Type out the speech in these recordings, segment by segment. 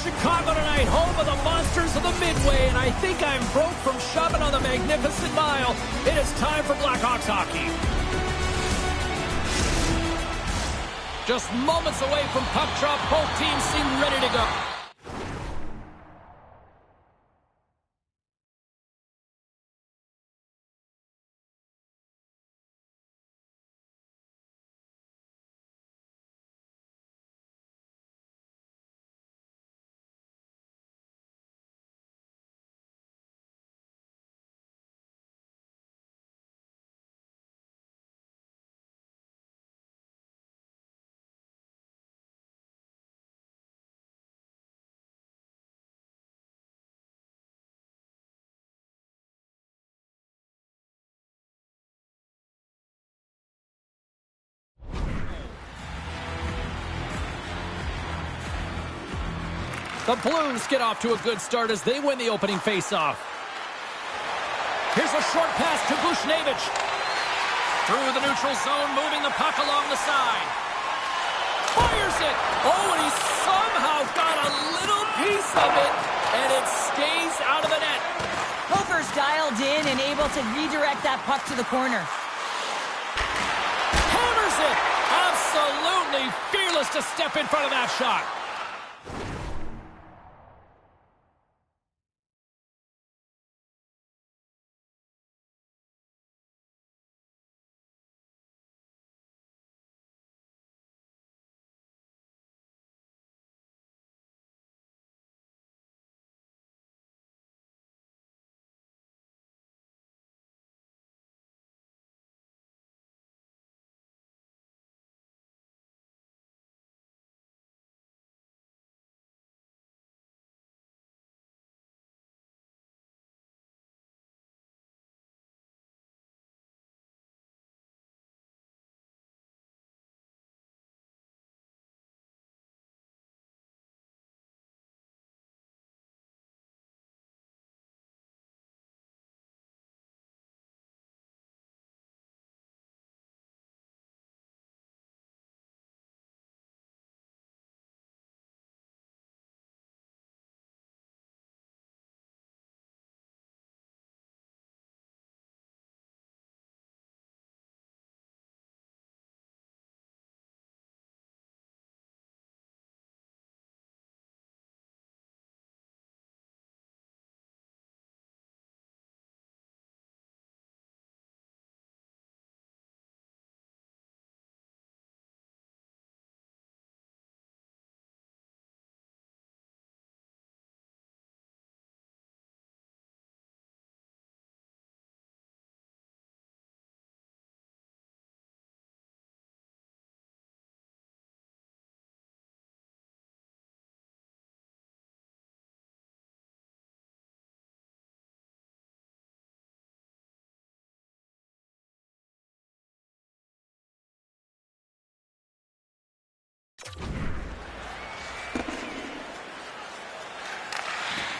Chicago tonight, home of the Monsters of the Midway, and I think I'm broke from shoving on the Magnificent Mile. It is time for Blackhawks hockey. Just moments away from puck drop, both teams seem ready to go. The Blues get off to a good start as they win the opening faceoff. Here's a short pass to Buchnevich. Through the neutral zone, moving the puck along the side. Fires it! Oh, and he somehow got a little piece of it, and it stays out of the net. Hofer's dialed in and able to redirect that puck to the corner. Hammers it! Absolutely fearless to step in front of that shot.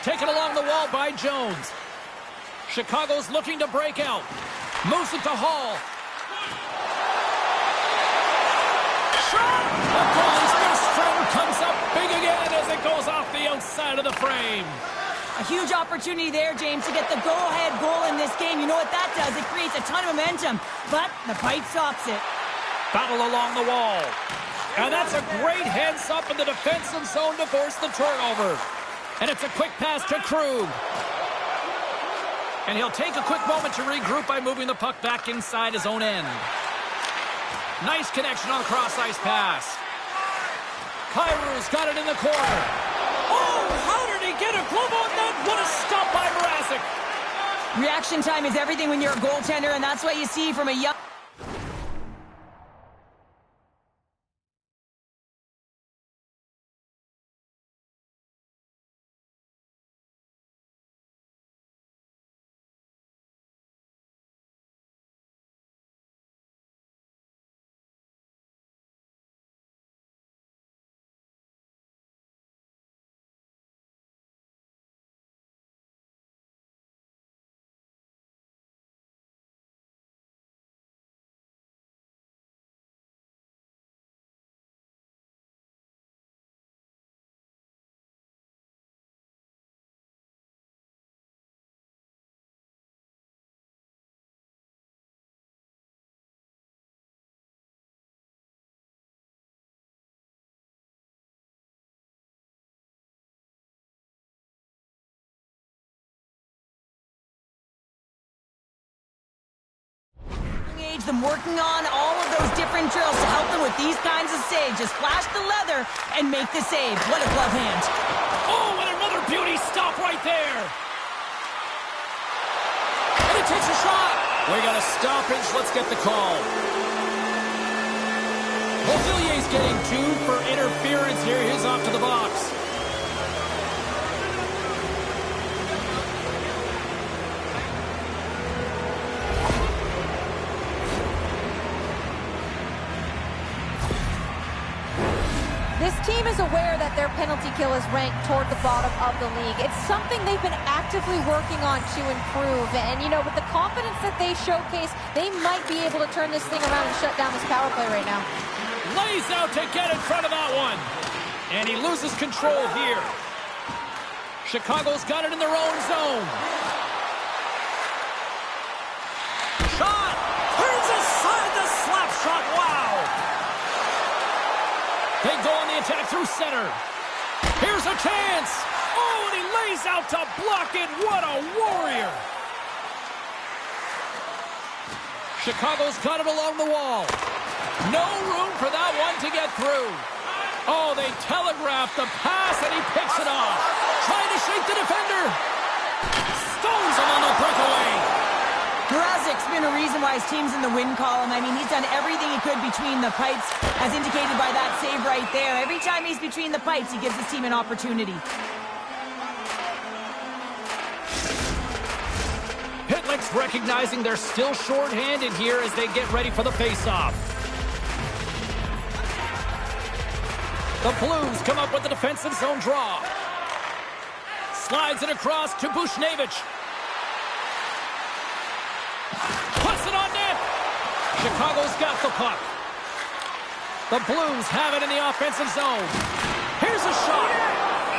Taken along the wall by Jones. Chicago's looking to break out. Moves it to Hall. Shot! The goalie's first string comes up big again as it goes off the outside of the frame. A huge opportunity there, James, to get the go-ahead goal in this game. You know what that does? It creates a ton of momentum, but the pipe stops it. Battle along the wall. And that's a great heads-up in the defensive zone to force the turnover. And it's a quick pass to Krug. And he'll take a quick moment to regroup by moving the puck back inside his own end. Nice connection on the cross-ice pass. Kairu's got it in the corner. Oh, how did he get a glove on that? What a stop by Mrazek. Reaction time is everything when you're a goaltender, and that's what you see from a young... needs them working on all of those different drills to help them with these kinds of saves. Just flash the leather and make the save. What a glove hand. Oh, and another beauty stop right there. And he takes a shot. We got a stoppage. Let's get the call. Beauvillier's getting 2 for interference here. He's off to the box. This team is aware that their penalty kill is ranked toward the bottom of the league. It's something they've been actively working on to improve. And, you know, with the confidence that they showcase, they might be able to turn this thing around and shut down this power play right now. Lays out to get in front of that one. And he loses control here. Chicago's got it in their own zone. Shot! Turns aside the slap shot. Wow! They go on the attack through center. Here's a chance. Oh, and he lays out to block it. What a warrior. Chicago's got it along the wall. No room for that one to get through. Oh, they telegraphed the pass, and he picks it off. Trying to shake the defender. Stones him on the breakaway. Mrazek's been a reason why his team's in the win column. I mean, he's done everything he could between the pipes, as indicated by that save right there. Every time he's between the pipes, he gives his team an opportunity. Pitlick's recognizing they're still short-handed here as they get ready for the face-off. The Blues come up with the defensive zone draw. Slides it across to Bushnevich. Puts it on net. Chicago's got the puck. The Blues have it in the offensive zone. Here's a shot.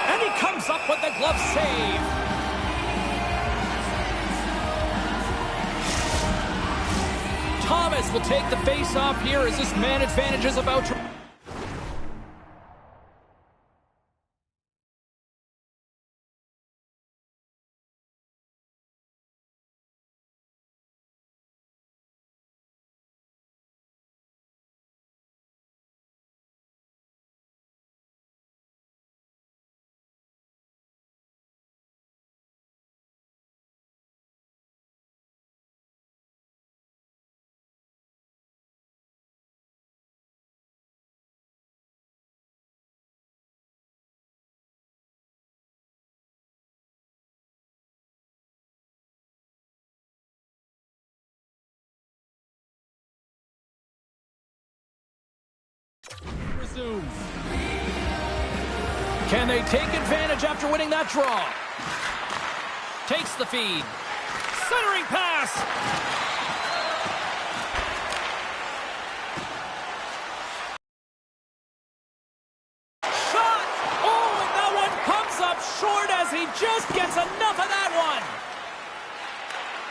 And he comes up with the glove save. Thomas will take the face-off here as this man advantage is about to... Resumes. Can they take advantage after winning that draw? Takes the feed. Centering pass. Shot! Oh, and that one comes up short as he just gets enough of that one.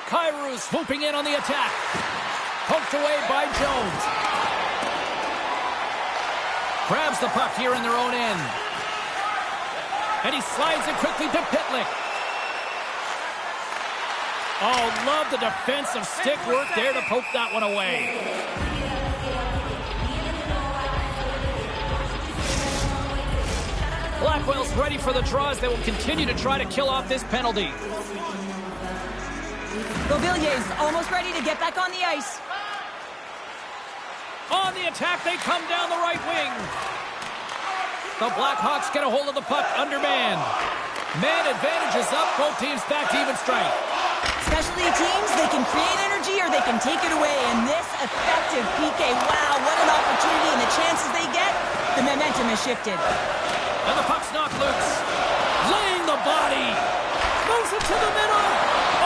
Kairu's swooping in on the attack. Poked away by Jones. Grabs the puck here in their own end. And he slides it quickly to Pitlick. Oh, love the defensive stick work there to poke that one away. Blackwell's ready for the draws. They will continue to try to kill off this penalty. Beauvillier's almost ready to get back on the ice. On the attack, they come down the right wing. The Blackhawks get a hold of the puck, undermanned. Man advantage is up, both teams back to even strength. Specialty teams, they can create energy or they can take it away. And this effective PK, wow, what an opportunity. And the chances they get, the momentum has shifted. And the puck's knocked loose. Laying the body. Moves it to the middle.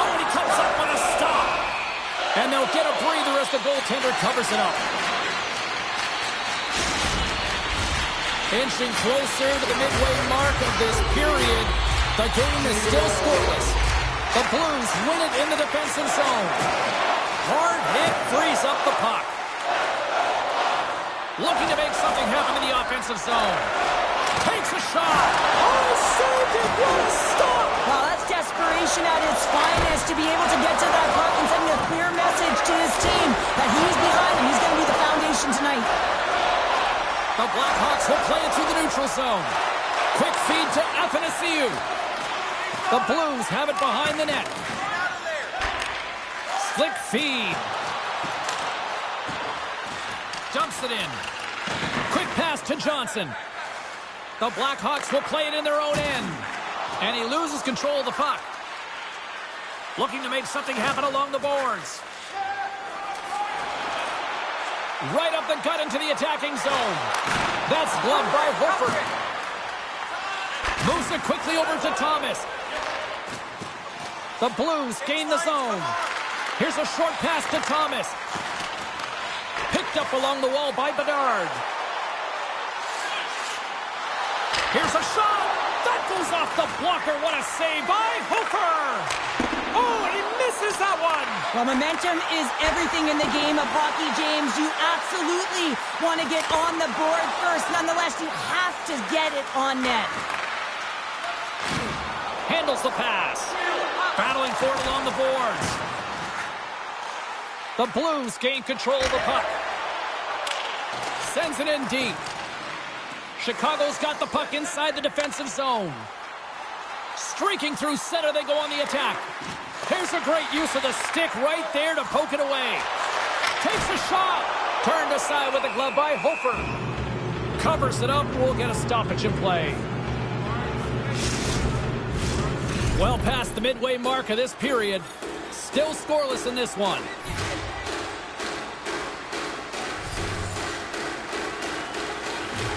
Oh, and he comes up with a stop. And they'll get a breather as the goaltender covers it up. Inching closer to the midway mark of this period. The game is still scoreless. The Blues win it in the defensive zone. Hard hit frees up the puck. Looking to make something happen in the offensive zone. Takes a shot. Oh, saved it. What a stop. Well, that's desperation at its finest to be able to get to that puck and sending a clear message to his team that he's The Blackhawks will play it through the neutral zone. Quick feed to Athanasiou. The Blues have it behind the net. Slick feed. Dumps it in. Quick pass to Johnson. The Blackhawks will play it in their own end. And he loses control of the puck. Looking to make something happen along the boards. Right up the gut into the attacking zone. That's gloved by Hofer. Moves it quickly over to Thomas. The Blues gain the zone. Here's a short pass to Thomas. Picked up along the wall by Bedard. Here's a shot. That goes off the blocker. What a save by Hofer. Oh, he misses that one. Well, momentum is everything in the game of hockey, James. You absolutely want to get on the board first. Nonetheless, you have to get it on net. Handles the pass. Battling for it along the boards. The Blues gain control of the puck. Sends it in deep. Chicago's got the puck inside the defensive zone. Streaking through center, they go on the attack. Here's a great use of the stick right there to poke it away. Takes a shot. Turned aside with a glove by Hofer. Covers it up. We'll get a stoppage in play. Well past the midway mark of this period. Still scoreless in this one.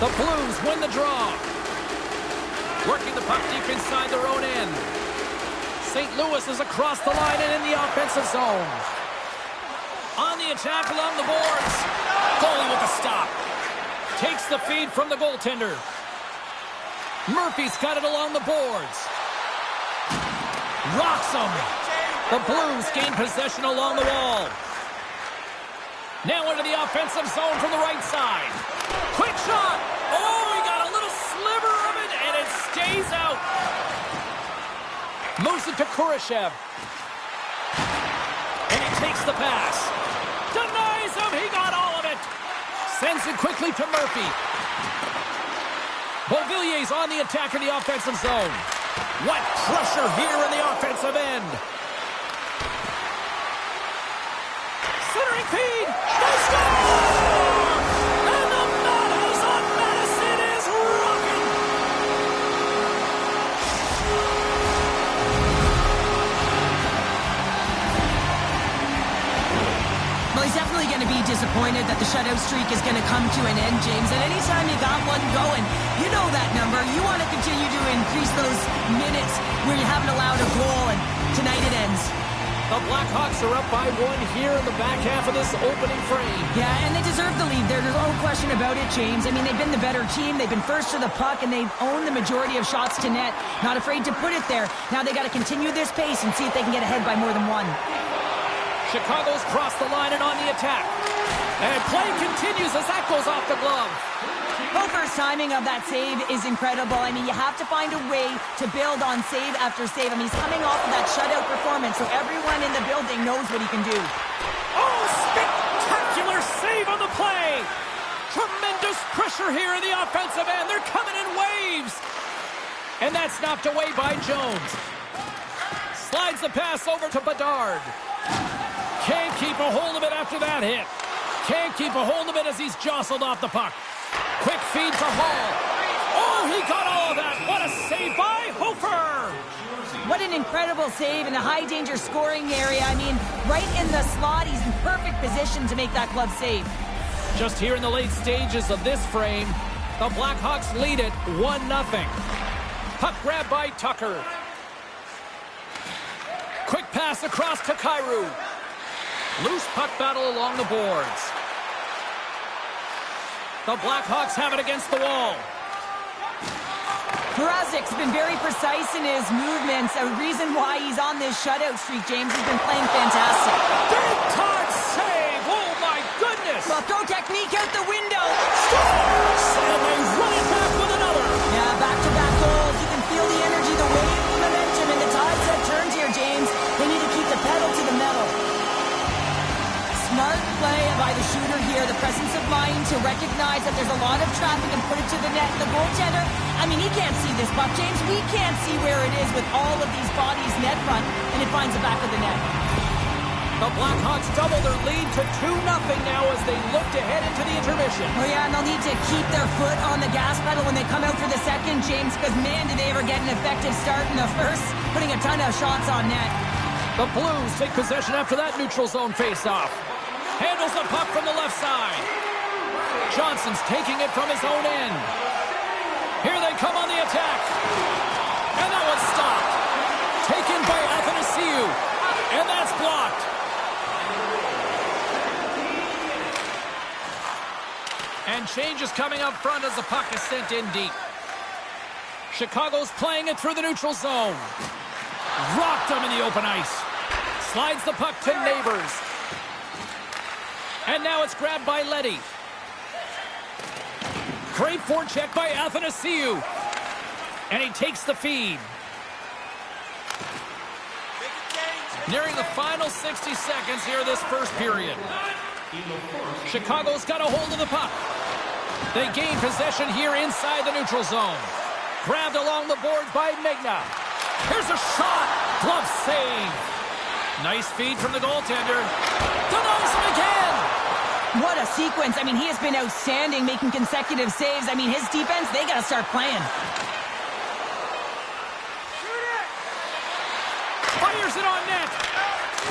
The Blues win the draw. Working the puck deep inside their own end. St. Louis is across the line and in the offensive zone. On the attack along the boards. Goalie with a stop. Takes the feed from the goaltender. Murphy's got it along the boards. Rocks him. The Blues gain possession along the wall. Now into the offensive zone from the right side. Quick shot. Oh, he got a little sliver of it, and it stays out. Moves it to Kurashev. And he takes the pass. Denies him. He got all of it. Sends it quickly to Murphy. Beauvillier's on the attack in the offensive zone. What pressure here in the offensive end. Centering feed. They score! And the Meadows on Madison is rocking. Well, he's definitely going to be disappointed that the shutout streak is going to come to an end, James. And anytime you got one going, you know that number. You want to continue to increase those minutes where you haven't allowed a goal, and tonight it ends. The Blackhawks are up by one here in the back half of this opening frame. Yeah, and they deserve the lead there. There's no question about it, James. I mean, they've been the better team. They've been first to the puck, and they've owned the majority of shots to net. Not afraid to put it there. Now they got to continue this pace and see if they can get ahead by more than one. Chicago's crossed the line and on the attack. And play continues as that goes off the glove. Hofer's timing of that save is incredible. I mean, you have to find a way to build on save after save. I mean, he's coming off of that shutout performance, so everyone in the building knows what he can do. Oh, spectacular save on the play. Tremendous pressure here in the offensive end. They're coming in waves. And that's knocked away by Jones. Slides the pass over to Bedard. Can't keep a hold of it after that hit. Can't keep a hold of it as he's jostled off the puck. Quick feed to Hall. Oh, he got all of that. What a save by Hofer. What an incredible save in a high-danger scoring area. I mean, right in the slot, he's in perfect position to make that glove save. Just here in the late stages of this frame, the Blackhawks lead it 1-0. Puck grab by Tucker. Quick pass across to Kyrou. Loose puck battle along the boards. The Blackhawks have it against the wall. Mrazek's been very precise in his movements. A reason why he's on this shutout streak, James. He's been playing fantastic. Big time save! Oh my goodness! Well, throw technique out the window. Scores! And they run it back with another. Yeah, back-to-back goals. You can feel the energy, the wave, the momentum, and the tides have turned here, James. They need to keep the pedal to the metal. Smart play by the shooter here. the presence of mind to recognize that there's a lot of traffic and put it to the net. The goaltender, I mean, he can't see this puck, James. We can't see where it is with all of these bodies net front, and it finds the back of the net. The Blackhawks double their lead to 2-0 now as they look to head into the intermission. Oh yeah, and they'll need to keep their foot on the gas pedal when they come out for the second, James, because man, did they ever get an effective start in the first, putting a ton of shots on net. The Blues take possession after that neutral zone faceoff. Handles the puck from the left side. Johnson's taking it from his own end. Here they come on the attack. And that one's stopped. Taken by Athanasiou. And that's blocked. And change is coming up front as the puck is sent in deep. Chicago's playing it through the neutral zone. Rocked him in the open ice. Slides the puck to Neighbors. And now it's grabbed by Leddy. Great forecheck by Athanasiou. And he takes the feed. Nearing the final 60 seconds here this first period. Chicago's got a hold of the puck. They gain possession here inside the neutral zone. Grabbed along the boards by Megna. Here's a shot. Glove save. Nice feed from the goaltender. Denies him again. What a sequence. I mean, he has been outstanding, making consecutive saves. I mean, his defense, they got to start playing. Fires it on net.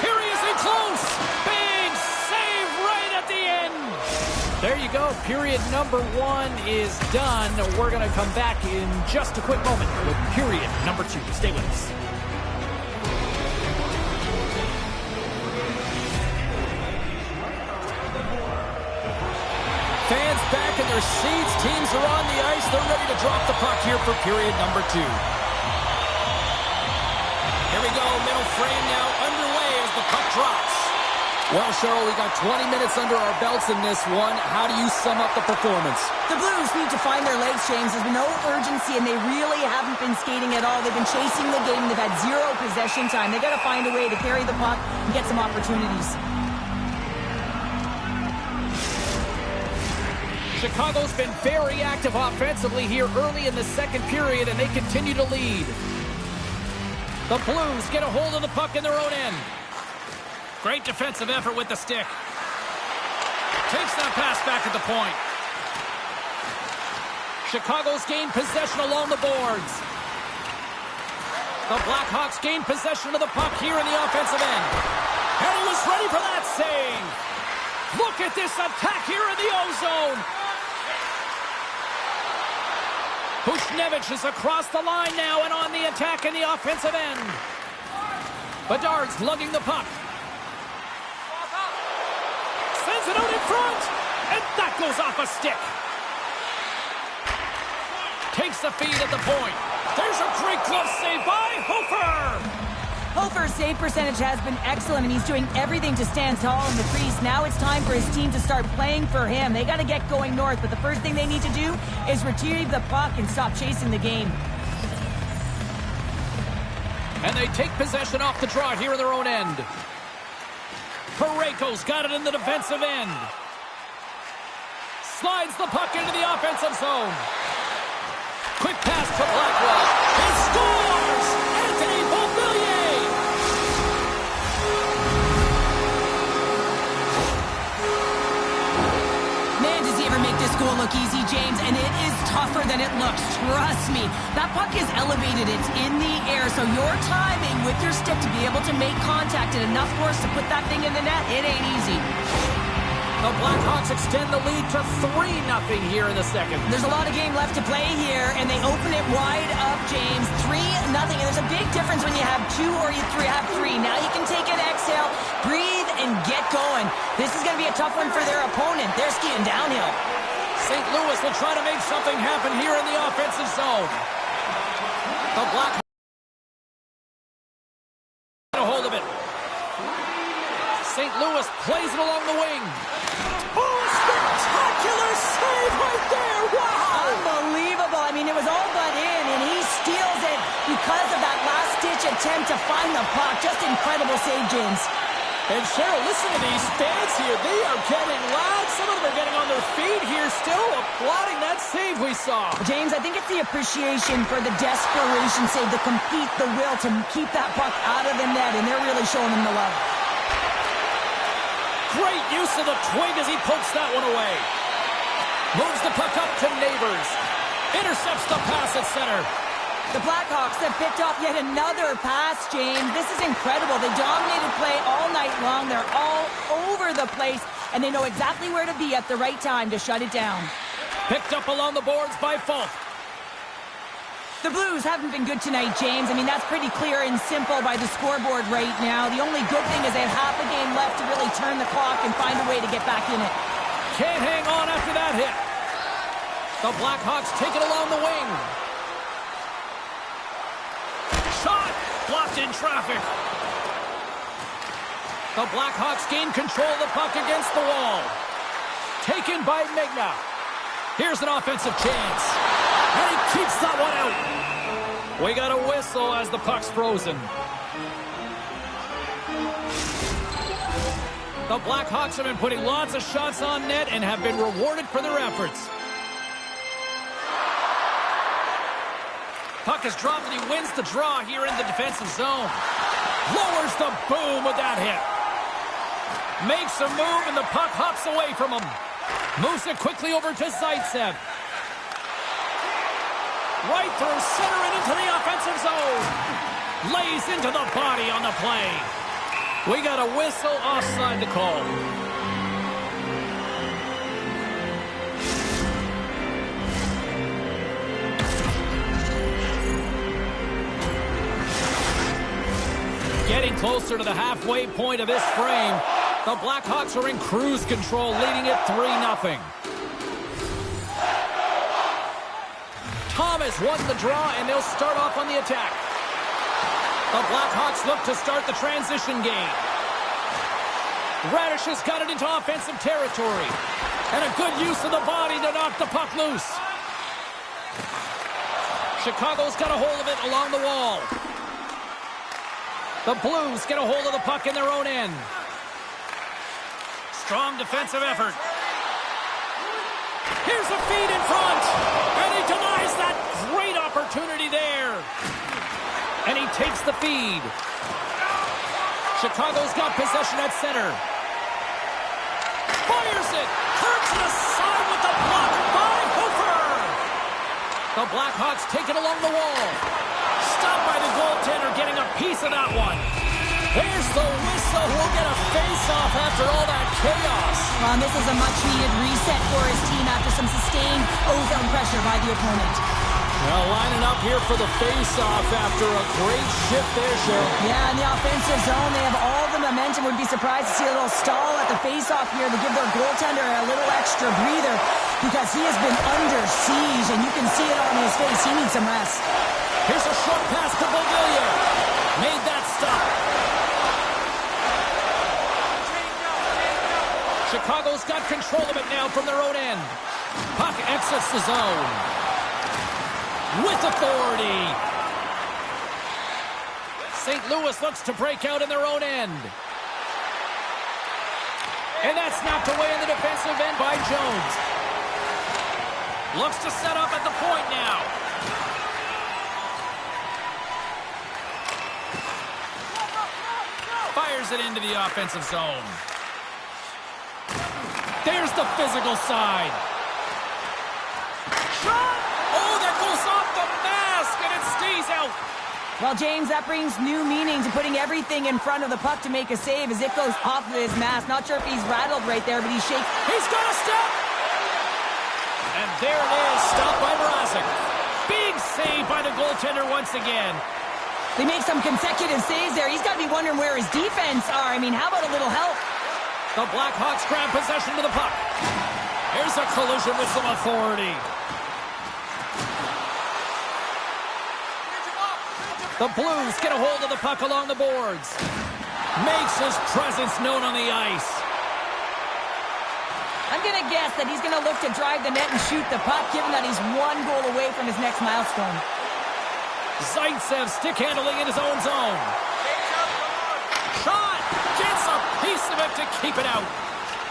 Here he is in close. Big save right at the end. There you go. Period number 1 is done. We're going to come back in just a quick moment with period number 2. Stay with us. Fans back in their seats. Teams are on the ice. They're ready to drop the puck here for period number 2. Here we go. Middle frame now underway as the puck drops. Well, Cheryl, we got 20 minutes under our belts in this one. How do you sum up the performance? The Blues need to find their legs, James. There's no urgency, and they really haven't been skating at all. They've been chasing the game. They've had zero possession time. They got to find a way to carry the puck and get some opportunities. Chicago's been very active offensively here early in the second period, and they continue to lead. The Blues get a hold of the puck in their own end. Great defensive effort with the stick. Takes that pass back at the point. Chicago's gained possession along the boards. The Blackhawks gain possession of the puck here in the offensive end. And he was ready for that save. Look at this attack here in the O-zone. Bushnevich is across the line now and on the attack in the offensive end. Bedard's lugging the puck. Sends it out in front. And that goes off a stick. Takes the feed at the point. There's a great glove save by Hofer. Hofer's save percentage has been excellent, and he's doing everything to stand tall in the crease. Now it's time for his team to start playing for him. They got to get going north, but the first thing they need to do is retrieve the puck and stop chasing the game. And they take possession off the draw here in their own end. Parayko's got it in the defensive end. Slides the puck into the offensive zone. Quick pass to Blackwell. He scores! Anthony Beauvillier! Man, does he ever make this goal look easy, James, and it is tougher than it looks. Trust me. That puck is elevated. It's in the air, so your timing with your stick to be able to make contact and enough force to put that thing in the net, it ain't easy. The Blackhawks extend the lead to 3-0 here in the second. There's a lot of game left to play here, and they open it wide up, James. 3-0, and there's a big difference when you have 2 or you have 3. Now you can take an exhale, breathe, and get going. This is going to be a tough one for their opponent. They're skiing downhill. St. Louis will try to make something happen here in the offensive zone. The Blackhawks get a hold of it. St. Louis plays it along the wing. Oh, spectacular save right there! Wow! Unbelievable. I mean, it was all but in, and he steals it because of that last-ditch attempt to find the puck. Just incredible save, James. And Cheryl, listen to these fans here. They are getting loud. Some of them are getting on their feet here still, applauding that save we saw. James, I think it's the appreciation for the desperation save, the compete, the will to keep that puck out of the net, and they're really showing them the love. Great use of the twig as he pokes that one away. Moves the puck up to Neighbors. Intercepts the pass at center. The Blackhawks have picked up yet another pass, James. This is incredible. They dominated play all night long. They're all over the place, and they know exactly where to be at the right time to shut it down. Picked up along the boards by Falk. The Blues haven't been good tonight, James. I mean, that's pretty clear and simple by the scoreboard right now. The only good thing is they have half a game left to really turn the clock and find a way to get back in it. Can't hang on after that hit. The Blackhawks take it along the wing. Shot! Blocked in traffic. The Blackhawks gain control of the puck against the wall. Taken by Megna. Here's an offensive chance. And he keeps that one out. We got a whistle as the puck's frozen. The Blackhawks have been putting lots of shots on net and have been rewarded for their efforts. Puck is dropped and he wins the draw here in the defensive zone. Lowers the boom with that hit. Makes a move and the puck hops away from him. Moves it quickly over to Zaitsev. Right through center and into the offensive zone. Lays into the body on the play. We got a whistle offside the call. Getting closer to the halfway point of this frame. The Blackhawks are in cruise control, leading it 3-0. Thomas won the draw, and they'll start off on the attack. The Blackhawks look to start the transition game. Radish has got it into offensive territory. And a good use of the body to knock the puck loose. Chicago's got a hold of it along the wall. The Blues get a hold of the puck in their own end. Strong defensive effort. Here's a feed in front. And he denies that great opportunity there. And he takes the feed. Chicago's got possession at center. Fires it. Turns it aside with the block by Hooper. The Blackhawks take it along the wall. Stopped by the goaltender, getting a piece of that one. There's the whistle. We'll get a face-off after all that chaos. This is a much-needed reset for his team after some sustained ozone pressure by the opponent. Well, lining up here for the face-off after a great shift there, Cheryl. Yeah, in the offensive zone, they have all the momentum. Would be surprised to see a little stall at the face-off here to give their goaltender a little extra breather because he has been under siege, and you can see it on his face. He needs some rest. Here's a short pass to Beauvillier. Made that stop. Chicago's got control of it now from their own end. Puck exits the zone. With authority. St. Louis looks to break out in their own end. And that's knocked away in the defensive end by Jones. Looks to set up at the point now. Fires it into the offensive zone. There's the physical side. Shot! Oh, that goes off the mask, and it stays out. Well, James, that brings new meaning to putting everything in front of the puck to make a save as it goes off of his mask. Not sure if he's rattled right there, but he's shaking. He's got a step! And there it is, stopped by Mrazek. Big save by the goaltender once again. They make some consecutive saves there. He's got to be wondering where his defense are. I mean, how about a little help? The Blackhawks grab possession of the puck. Here's a collision with some authority. The Blues get a hold of the puck along the boards. Makes his presence known on the ice. I'm going to guess that he's going to look to drive the net and shoot the puck, given that he's one goal away from his next milestone. Zaitsev stick handling in his own zone. Shot! Gets a enough to keep it out.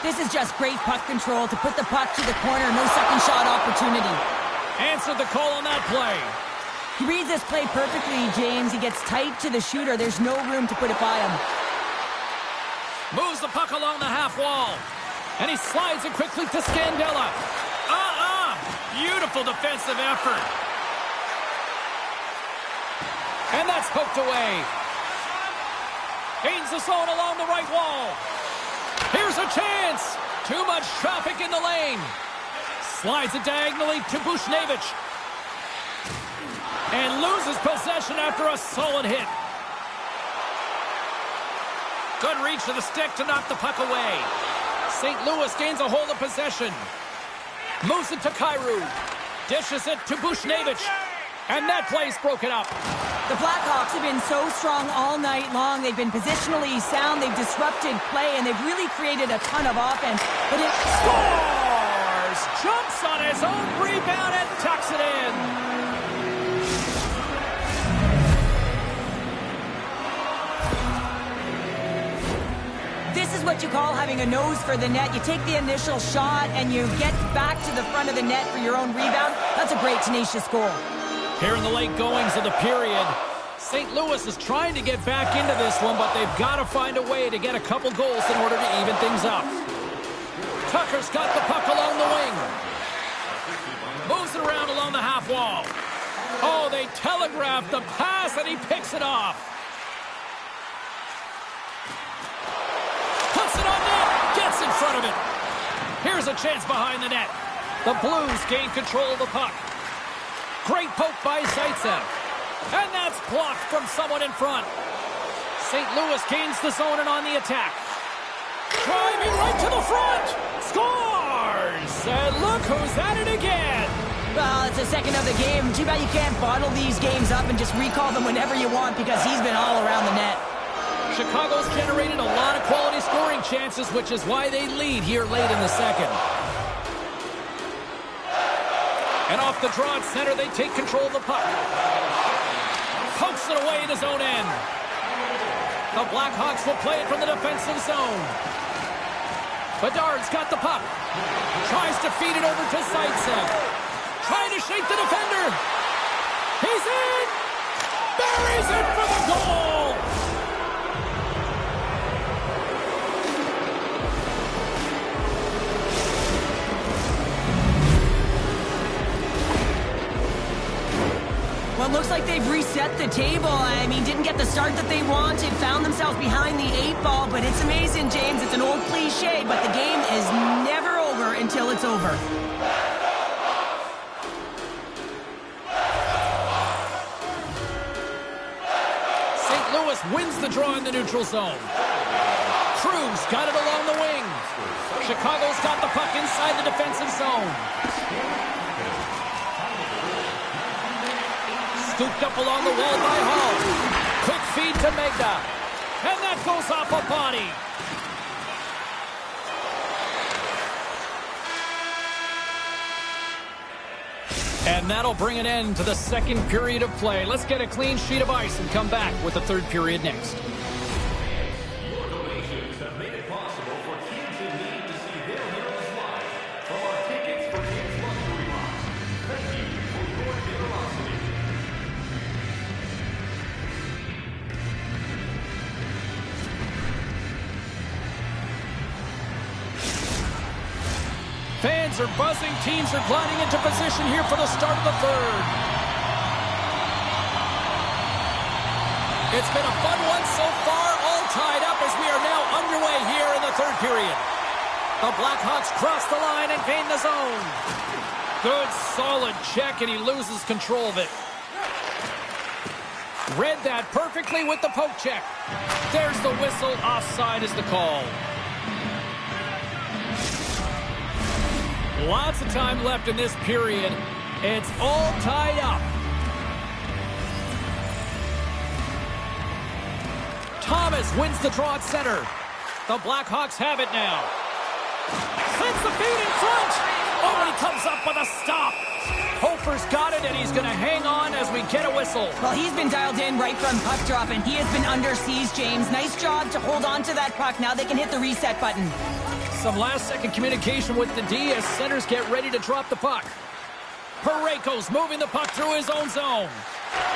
This is just great puck control to put the puck to the corner. No second shot opportunity. Answered the call on that play. He reads this play perfectly, James. He gets tight to the shooter. There's no room to put it by him. Moves the puck along the half wall. And he slides it quickly to Scandella. Beautiful defensive effort. And that's poked away. Gains the zone along the right wall. Here's a chance. Too much traffic in the lane. Slides it diagonally to Bushnevich. And loses possession after a solid hit. Good reach to the stick to knock the puck away. St. Louis gains a hold of possession. Moves it to Kyrou. Dishes it to Bushnevich. And that play's broken up. The Blackhawks have been so strong all night long. They've been positionally sound. They've disrupted play, and they've really created a ton of offense. But it scores! Jumps on his own rebound and tucks it in. This is what you call having a nose for the net. You take the initial shot, and you get back to the front of the net for your own rebound. That's a great, tenacious goal. Here in the late goings of the period, St. Louis is trying to get back into this one, but they've got to find a way to get a couple goals in order to even things up. Tucker's got the puck along the wing. Moves it around along the half wall. Oh, they telegraphed the pass, and he picks it off. Puts it on net. Gets in front of it. Here's a chance behind the net. The Blues gain control of the puck. Great poke by Zaitsev. And that's blocked from someone in front. St. Louis gains the zone and on the attack. Driving right to the front. Scores! And look who's at it again. Well, it's the second of the game. Too bad you can't bottle these games up and just recall them whenever you want, because he's been all around the net. Chicago's generated a lot of quality scoring chances, which is why they lead here late in the second. And off the draw at center, they take control of the puck. Pokes it away in his own end. The Blackhawks will play it from the defensive zone. Bedard's got the puck. Tries to feed it over to Zaitsev. Trying to shake the defender. He's in! Buries it for the goal! Well, it looks like they've reset the table. I mean, didn't get the start that they wanted, found themselves behind the 8-ball, but it's amazing, James. It's an old cliche, but the game is never over until it's over. St. Louis wins the draw in the neutral zone. Cruz got it along the wing. Chicago's got the puck inside the defensive zone. Scooped up along the wall by Hall. Quick feed to Megda. And that goes off a body. And that'll bring an end to the second period of play. Let's get a clean sheet of ice and come back with the third period next. Your donations have made it possible for kids in need to see their heroes live from our Tickets for Kids luxury box. Thank you for your generosity. Fans are buzzing. Teams are gliding into position here for the start of the third. It's been a fun one so far, all tied up as we are now underway here in the third period. The Blackhawks cross the line and gain the zone. Good, solid check, and he loses control of it. Read that perfectly with the poke check. There's the whistle. Offside is the call. Lots of time left in this period. It's all tied up. Thomas wins the draw at center. The Blackhawks have it now. Sends the feed in front. Oh, and he comes up with a stop. Poke Hofer's got it, and he's going to hang on as we get a whistle. Well, he's been dialed in right from puck drop, and he has been under siege, James. Nice job to hold on to that puck. Now they can hit the reset button. Some last-second communication with the D as centers get ready to drop the puck. Parayko's moving the puck through his own zone.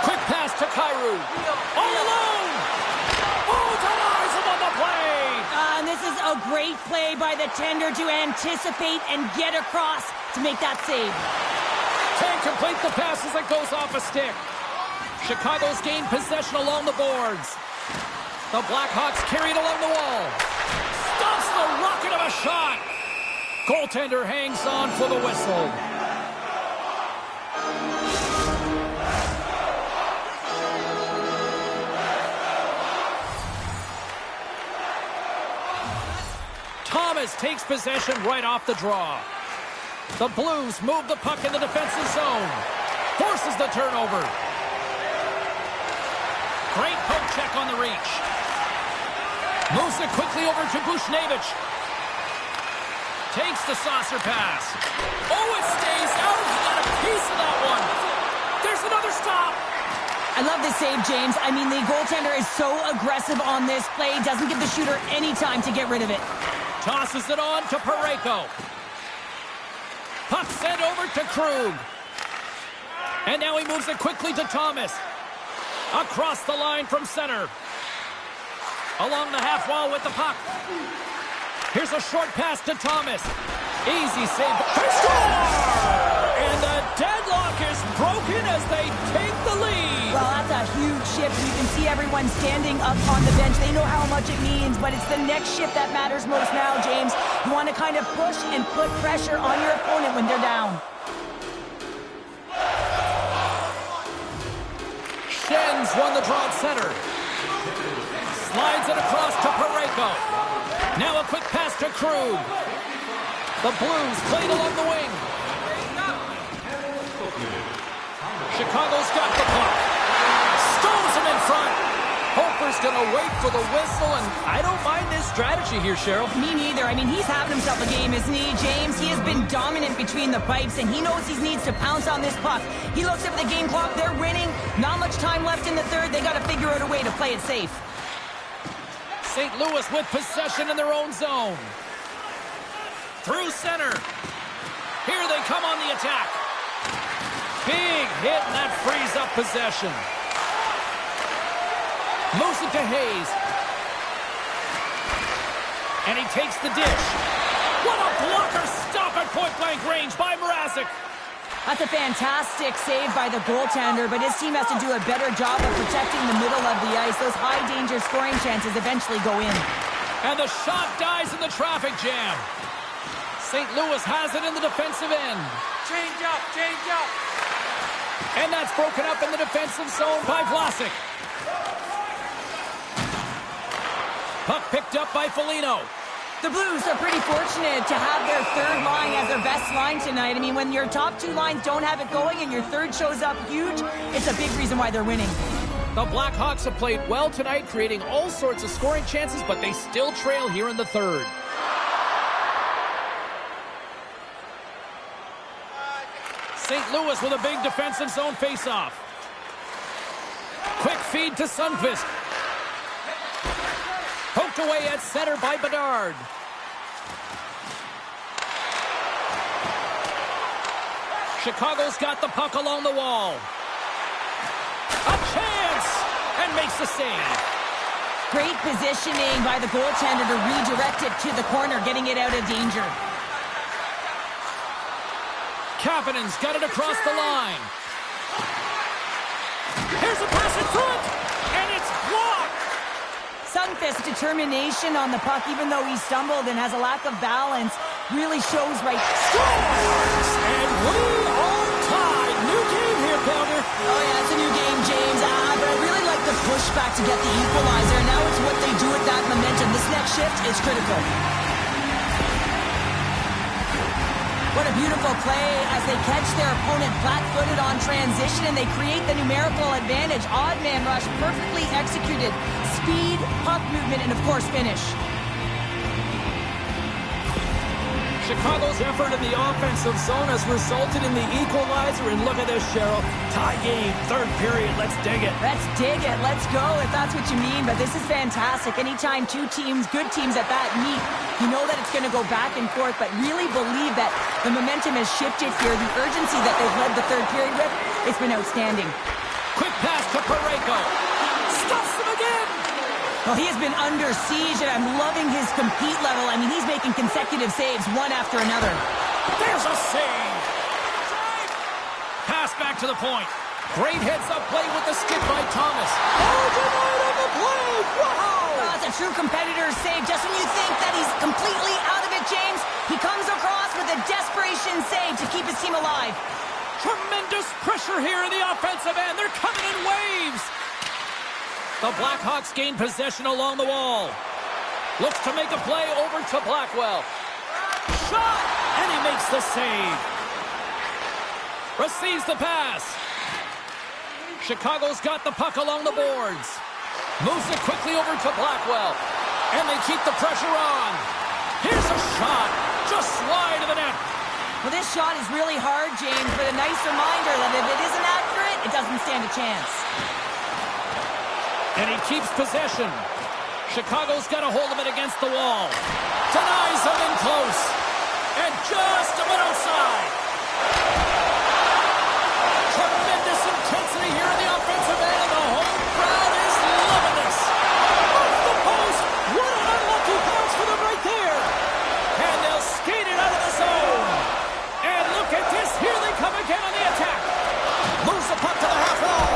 Quick pass to Kyrou. All alone! Oh, denies him on the play! And this is a great play by the tender to anticipate and get across to make that save. Can't complete the pass as it goes off a stick. Chicago's gained possession along the boards. The Blackhawks carry it along the wall. Stops the rocket of a shot. Goaltender hangs on for the whistle. Thomas takes possession right off the draw. The Blues move the puck in the defensive zone. Forces the turnover. Great poke check on the reach. Moves it quickly over to Buchnevich. Takes the saucer pass. Oh, it stays out. He got a piece of that one. There's another stop. I love this save, James. I mean, the goaltender is so aggressive on this play. Doesn't give the shooter any time to get rid of it. Tosses it on to Parayko. Puck sent over to Krug. And now he moves it quickly to Thomas. Across the line from center. Along the half wall with the puck. Here's a short pass to Thomas. Easy save. They score! And the deadlock is broken as they take the lead. Well, that's a huge shift. You can see everyone standing up on the bench. They know how much it means, but it's the next shift that matters most now, James. You want to kind of push and put pressure on your opponent when they're down. Schen's won the draw at center. Slides it across to Parayko. Now a quick pass to Krug. The Blues played along the wing. Chicago's got the puck. Stones him in front. Hofer's going to wait for the whistle, and I don't mind this strategy here, Cheryl. Me neither. I mean, he's having himself a game, isn't he, James? He has been dominant between the pipes, and he knows he needs to pounce on this puck. He looks at the game clock. They're winning. Not much time left in the third. They got to figure out a way to play it safe. St. Louis with possession in their own zone. Through center. Here they come on the attack. Big hit, and that frees up possession. Moves it to Hayes. And he takes the dish. What a blocker stop at point-blank range by Mrazek. That's a fantastic save by the goaltender, but his team has to do a better job of protecting the middle of the ice. Those high-danger scoring chances eventually go in. And the shot dies in the traffic jam. St. Louis has it in the defensive end. Change up, change up. And that's broken up in the defensive zone by Vlasic. Puck picked up by Foligno. The Blues are pretty fortunate to have their third line as their best line tonight. I mean, when your top two lines don't have it going and your third shows up huge, it's a big reason why they're winning. The Blackhawks have played well tonight, creating all sorts of scoring chances, but they still trail here in the third. St. Louis with a big defensive zone faceoff. Quick feed to Sundqvist. Poked away at center by Bedard. Chicago's got the puck along the wall. A chance! And makes the save. Great positioning by the goaltender to redirect it to the corner, getting it out of danger. Kapanen's got it across the line. Here's a pass in front, and it's blocked. Sundqvist's determination on the puck, even though he stumbled and has a lack of balance, really shows right. Scores! And we are tied. New game here, Pounder. Oh, yeah, it's a new game, James. But I really like the pushback to get the equalizer. Now it's what they do with that momentum. This next shift is critical. What a beautiful play as they catch their opponent flat-footed on transition and they create the numerical advantage. Odd man rush, perfectly executed. Speed, puck movement, and of course finish. Chicago's effort in the offensive zone has resulted in the equalizer, and look at this, Cheryl. Tie game, third period. Let's dig it. Let's dig it. Let's go, if that's what you mean. But this is fantastic. Anytime two teams, good teams at that, meet, you know that it's going to go back and forth, but really believe that the momentum has shifted here. The urgency that they've led the third period with, it's been outstanding. Quick pass to Parayko. Stuffs him again. Well, he has been under siege, and I'm loving his compete level. I mean, he's making consecutive saves, one after another. There's a save. Pass back to the point. Great heads-up play with the stick by Thomas. Oh, denied on the play. Wow. Well, it's a true competitor's save. Just when you think that he's completely out of it, James, he comes across with a desperation save to keep his team alive. Tremendous pressure here in the offensive end. They're coming in waves. The Blackhawks gain possession along the wall. Looks to make a play over to Blackwell. Shot! And he makes the save. Receives the pass. Chicago's got the puck along the boards. Moves it quickly over to Blackwell. And they keep the pressure on. Here's a shot. Just wide of the net. Well, this shot is really hard, James, but a nice reminder that if it isn't accurate, it doesn't stand a chance. And he keeps possession. Chicago's got a hold of it against the wall. Denies him in close. And just a bit outside. Tremendous intensity here in the offensive end. And the home crowd is loving this. Off the post. What an unlucky bounce for them right there. And they'll skate it out of the zone. And look at this. Here they come again on the attack. Moves the puck to the half wall.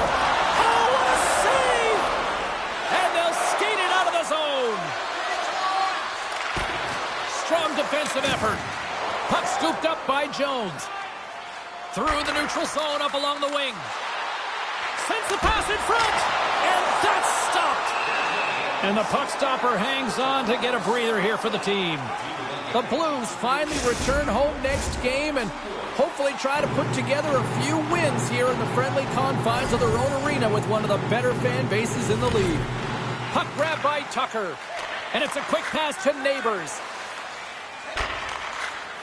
Oh, what a save. And they'll skate it out of the zone. Strong defensive effort. Puck scooped up by Jones. Through the neutral zone, up along the wing. Sends the pass in front. And that's stopped. And the puck stopper hangs on to get a breather here for the team. The Blues finally return home next game and hopefully try to put together a few wins here in the friendly confines of their own arena with one of the better fan bases in the league. Puck grab by Tucker. And it's a quick pass to Neighbors.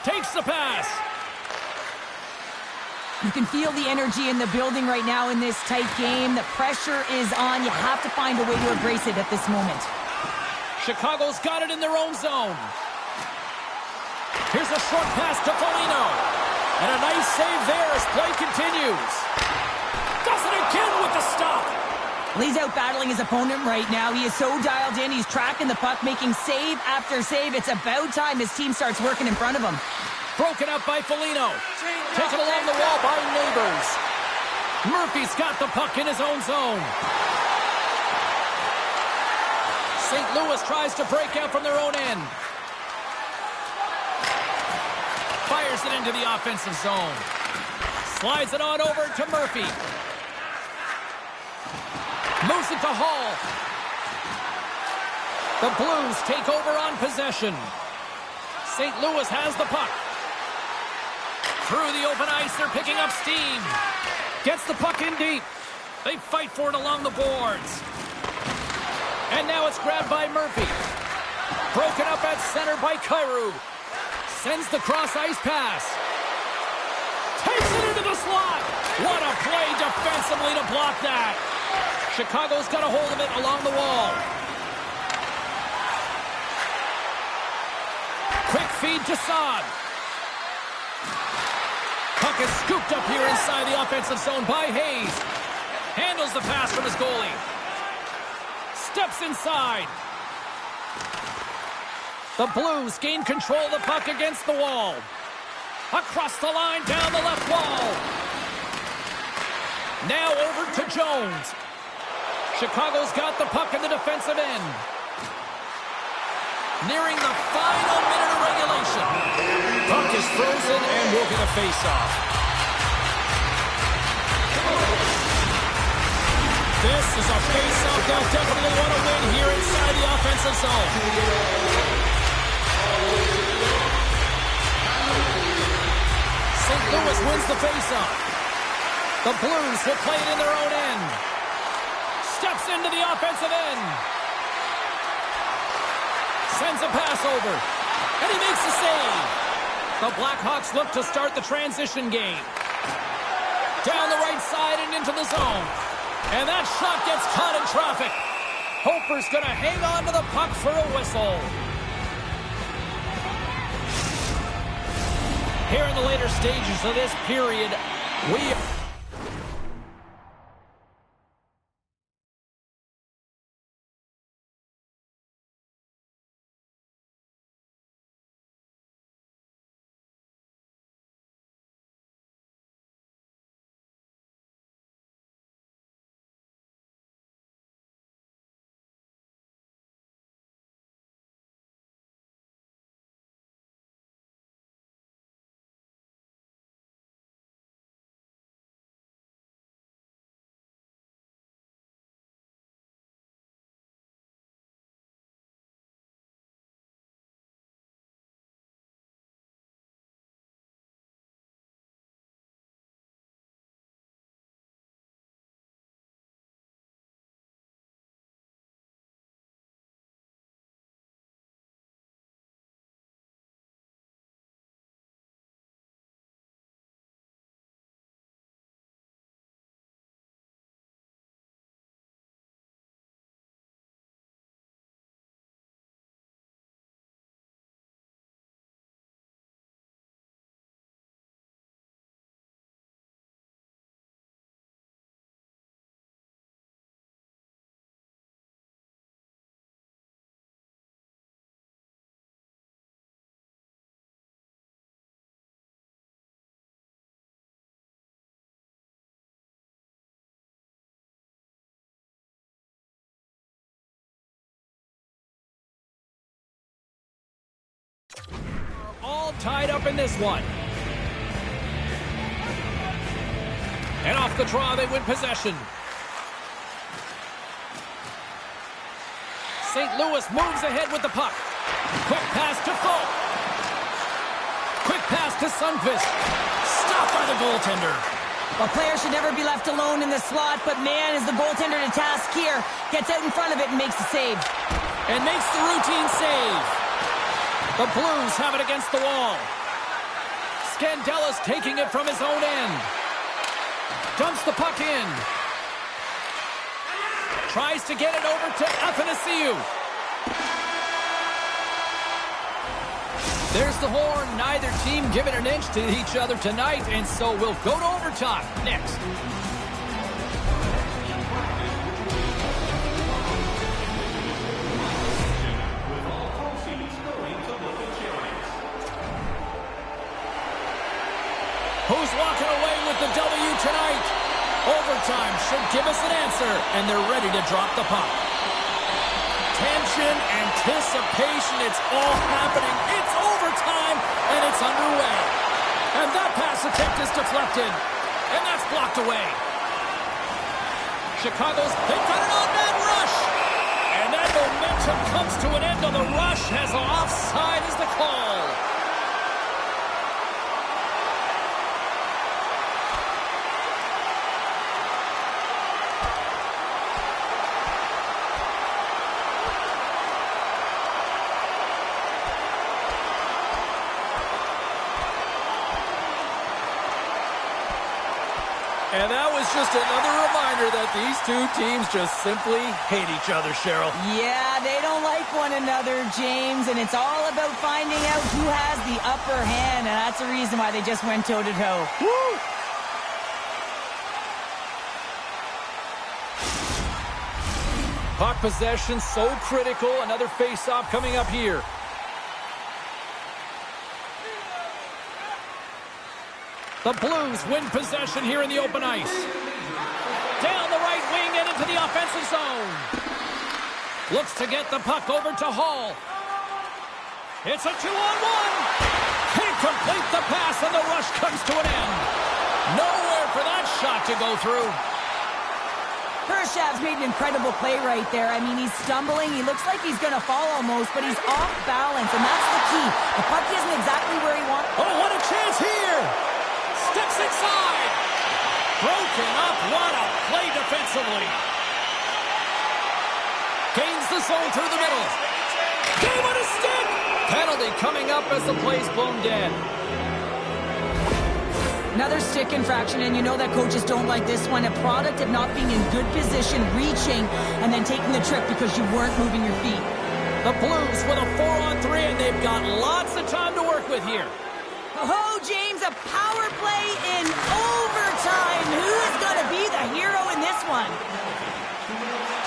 Takes the pass. You can feel the energy in the building right now in this tight game. The pressure is on. You have to find a way to embrace it at this moment. Chicago's got it in their own zone. Here's a short pass to Foligno. And a nice save there as play continues. Does it again with the stop. Well, he's out battling his opponent right now. He is so dialed in. He's tracking the puck, making save after save. It's about time his team starts working in front of him. Broken up by Foligno. Taken along the wall by Neighbors. Murphy's got the puck in his own zone. St. Louis tries to break out from their own end. Fires it into the offensive zone. Slides it on over to Murphy. Moves it to Hall. The Blues take over on possession. St. Louis has the puck. Through the open ice, they're picking up steam. Gets the puck in deep. They fight for it along the boards. And now it's grabbed by Murphy. Broken up at center by Kyrou. Sends the cross-ice pass. Takes it into the slot. What a play defensively to block that. Chicago's got a hold of it along the wall. Quick feed to Saad. Puck is scooped up here inside the offensive zone by Hayes. Handles the pass from his goalie. Steps inside. The Blues gain control of the puck against the wall. Across the line, down the left wall. Now over to Jones. Chicago's got the puck in the defensive end. Nearing the final minute of regulation. Puck is frozen and will get a face-off. This is a face-off they'll definitely want to win here inside the offensive zone. St. Louis wins the face-off. The Blues will play it in their own end. Steps into the offensive end. Sends a pass over. And he makes the save. The Blackhawks look to start the transition game. Down the right side and into the zone. And that shot gets caught in traffic. Hofer's going to hang on to the puck for a whistle. Here in the later stages of this period, we... all tied up in this one. And off the draw, they win possession. St. Louis moves ahead with the puck. Quick pass to Folk. Quick pass to Sundqvist. Stopped by the goaltender. Well, players should never be left alone in the slot, but man, is the goaltender to task here. Gets out in front of it and makes the save. And makes the routine save. The Blues have it against the wall. Scandella's taking it from his own end. Dumps the puck in. Tries to get it over to Athanasiou. There's the horn. Neither team giving an inch to each other tonight, and so we'll go to overtime next. Who's walking away with the W tonight? Overtime should give us an answer, and they're ready to drop the puck. Tension, anticipation, it's all happening. It's overtime, and it's underway. And that pass attempt is deflected, and that's blocked away. They've got an on-man rush, and that momentum comes to an end on the rush as offside is the call. And that was just another reminder that these two teams just simply hate each other, Cheryl. Yeah, they don't like one another, James, and it's all about finding out who has the upper hand, and that's the reason why they just went toe-to-toe. Woo! Puck possession so critical. Another face-off coming up here. The Blues win possession here in the open ice. Down the right wing and into the offensive zone. Looks to get the puck over to Hall. It's a 2-on-1. Can't complete the pass, and the rush comes to an end. Nowhere for that shot to go through. Cashapp's made an incredible play right there. I mean, he's stumbling. He looks like he's going to fall almost, but he's off balance, and that's the key. The puck isn't exactly where he wants. Oh, what a chance here! Steps inside. Broken up. What a play defensively. Gains the zone through the middle. Game on his stick. Penalty. Penalty coming up as the play's blown dead. Another stick infraction, and you know that coaches don't like this one. A product of not being in good position, reaching, and then taking the trip because you weren't moving your feet. The Blues with a 4-on-3, and they've got lots of time to work with here. Oh, James, a power play in overtime. Who is going to be the hero in this one?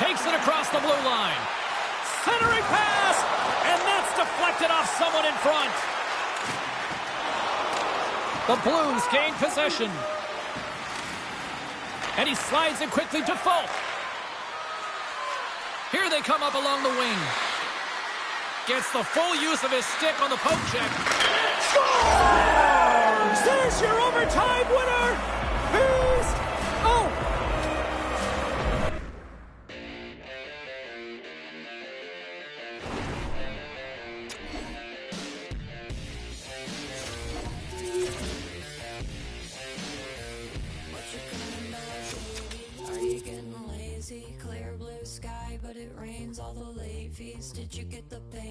Takes it across the blue line. Centering pass, and that's deflected off someone in front. The Blues gain possession. And he slides it quickly to Folk. Here they come up along the wing. Gets the full use of his stick on the poke check. Scores! There's your overtime winner! He's... Oh! Clear blue sky, but it rains all the late fees. Did you get the pay?